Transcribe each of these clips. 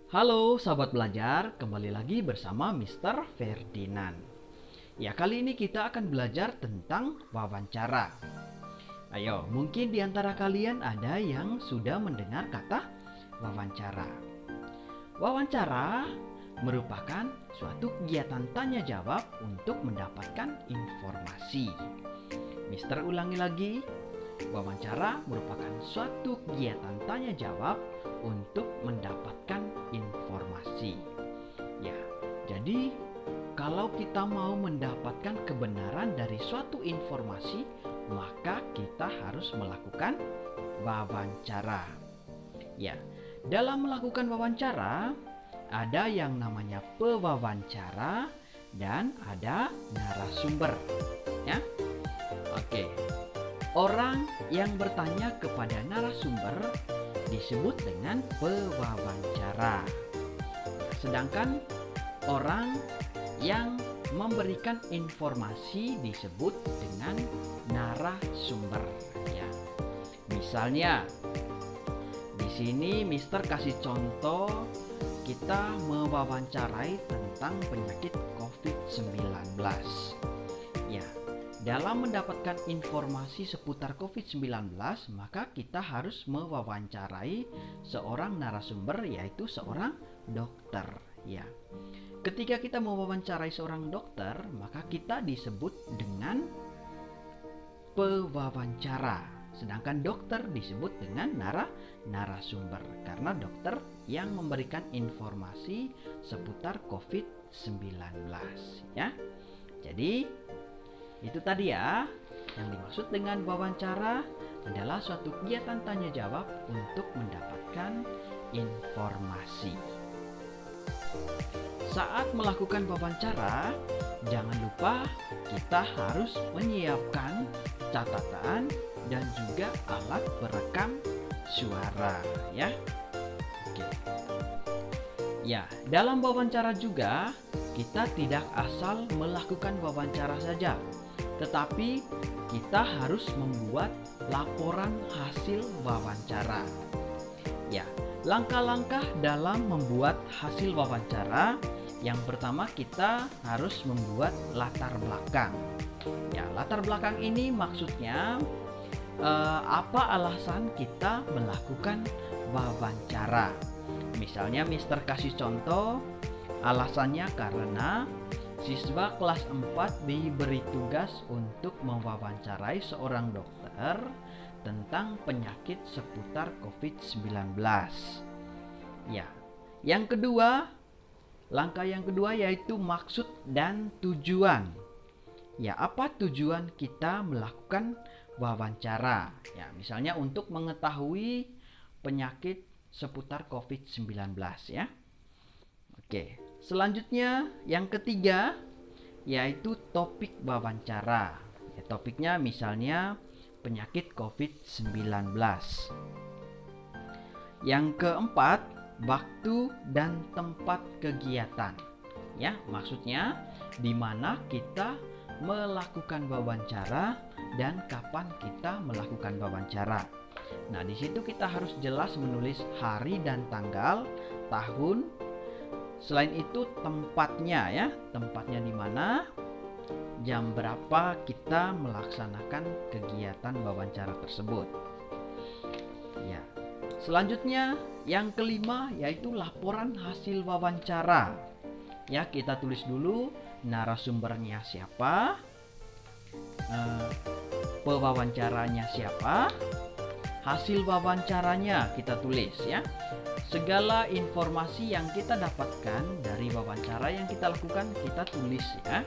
Halo sahabat belajar, kembali lagi bersama Mr. Ferdinand. Ya, kali ini kita akan belajar tentang wawancara. Ayo, mungkin di antara kalian ada yang sudah mendengar kata wawancara. Wawancara merupakan suatu kegiatan tanya jawab untuk mendapatkan informasi. Mister ulangi lagi. Wawancara merupakan suatu kegiatan tanya jawab untuk mendapatkan informasi. Ya, jadi kalau kita mau mendapatkan kebenaran dari suatu informasi, maka kita harus melakukan wawancara. Ya, dalam melakukan wawancara ada yang namanya pewawancara dan ada narasumber. Ya. Oke. Orang yang bertanya kepada narasumber disebut dengan pewawancara. Sedangkan orang yang memberikan informasi disebut dengan narasumber. Ya. Misalnya, di sini Mister kasih contoh kita mewawancarai tentang penyakit COVID-19. Ya. Dalam mendapatkan informasi seputar COVID-19, maka kita harus mewawancarai seorang narasumber, yaitu seorang dokter. Ya. Ketika kita mewawancarai seorang dokter, maka kita disebut dengan pewawancara. Sedangkan dokter disebut dengan narasumber, karena dokter yang memberikan informasi seputar COVID-19. Ya. Jadi itu tadi ya, yang dimaksud dengan wawancara adalah suatu kegiatan tanya jawab untuk mendapatkan informasi. Saat melakukan wawancara, jangan lupa kita harus menyiapkan catatan dan juga alat perekam suara ya. Oke. Ya, dalam wawancara juga kita tidak asal melakukan wawancara saja, tetapi kita harus membuat laporan hasil wawancara. Ya, langkah-langkah dalam membuat hasil wawancara, yang pertama kita harus membuat latar belakang. Ya, latar belakang ini maksudnya apa alasan kita melakukan wawancara. Misalnya Mister kasih contoh, alasannya karena siswa kelas 4 diberi tugas untuk mewawancarai seorang dokter tentang penyakit seputar COVID-19. Ya. Yang kedua, langkah yang kedua yaitu maksud dan tujuan. Ya, apa tujuan kita melakukan wawancara? Ya, misalnya untuk mengetahui penyakit seputar COVID-19 ya. Oke. Selanjutnya yang ketiga yaitu topik wawancara. Ya, topiknya misalnya penyakit COVID-19. Yang keempat, waktu dan tempat kegiatan. Ya, maksudnya di mana kita melakukan wawancara dan kapan kita melakukan wawancara. Nah, di situ kita harus jelas menulis hari dan tanggal, tahun. Selain itu tempatnya ya, tempatnya di mana, jam berapa kita melaksanakan kegiatan wawancara tersebut. Ya. Selanjutnya yang kelima yaitu laporan hasil wawancara. Ya, kita tulis dulu narasumbernya siapa, pewawancaranya siapa, hasil wawancaranya kita tulis ya. Segala informasi yang kita dapatkan dari wawancara yang kita lakukan kita tulis ya.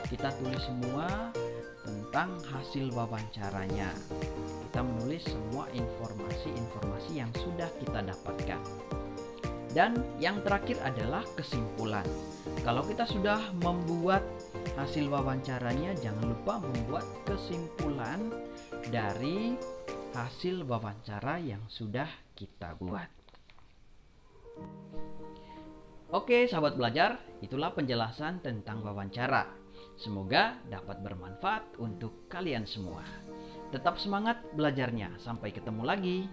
Kita tulis semua tentang hasil wawancaranya. Kita menulis semua informasi-informasi yang sudah kita dapatkan. Dan yang terakhir adalah kesimpulan. Kalau kita sudah membuat hasil wawancaranya, jangan lupa membuat kesimpulan dari hasil wawancara yang sudah kita buat. Oke, sahabat belajar, itulah penjelasan tentang wawancara. Semoga dapat bermanfaat untuk kalian semua. Tetap semangat belajarnya. Sampai ketemu lagi.